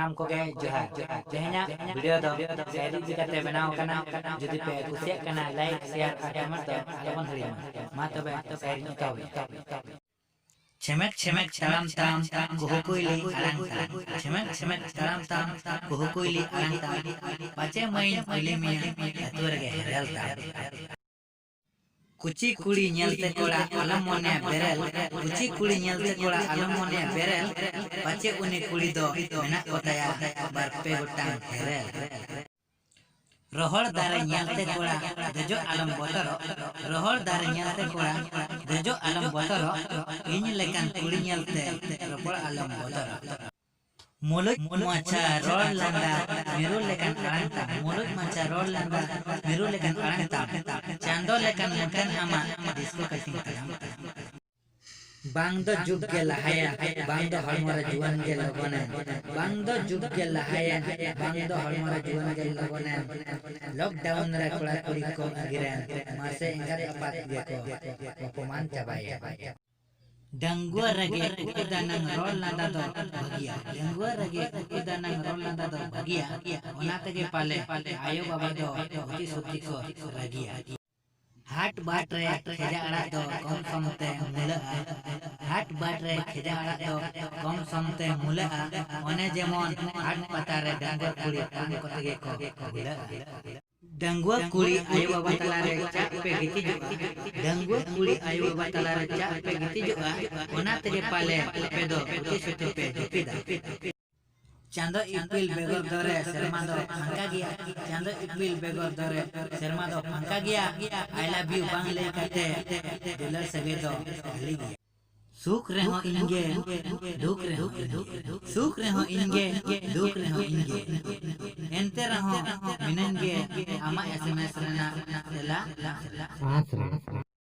सानाम को गए जोहार तेहना वीडियो दो शायरी इदी कते बनाव कना जदि पे कुसिया कना लाइक शेयर आ कमेंट दो आलोबन हरिमा मा तबे शायरी निकावे Cemek cemek dalam tam kuhukuli alang tam. Cemek cemek dalam tam kuhukuli alang tam. Pace main ilimian atur ge herel tam. Kuci kuli nyelte kola alam mone berel. Kuci kuli nyelte kola alam mone berel. Pace uni kuli do menak kotaya barpe gotang herel. Rohor dare nyelte kola dejo alam botoro. Rohor dare nyelte kola dejo alam botoro. Ini lekan kuli nyelte rohor alam botoro. Mulut maca rol landa miru lekan aranta. Mulut maca rol landa miru lekan aranta. Cando lekan mukan ama disco kasing kalam. Bang do jug ge lahaya bang do hormora juan ge lagonen bang do jug ge lahaya bang do hormora juan ge lagonen lockdown ra kula kuri ko agiran mase engar apat ge ko opoman cabaya dangua rage udanang rol landa do bagia dangua rage udanang rol landa do bagia ona tege pale ayo baba do hoti sukti ko ragia हाट बाट रे खेजा अड़ा दो कम समते मुला हाट बाट रे खेजा अड़ा दो कम समते मुला ओने जेमन हाट पता रे डंगुआ कुड़ी टांग कतगे को मुला डंगुआ कुड़ी आयो बाबा तला रे चाप पे गिती जो डंगुआ कुड़ी आयो बाबा तला रे चाप पे गिती जो ओना तेरे पाले पे दो उती सुते पे दुपिदा चांदो इपिल बेगर दरे शर्मा दो फंका गया चांदो इपिल बेगर दरे शर्मा दो फंका गया आई लव यू बांग ले कते दिलर सगे दो हली गया सुख रे हो इनगे दुख रे हो सुख रे हो इनगे दुख रे हो इनगे एंते रहो मिननगे आमा एसएमएस रेना ला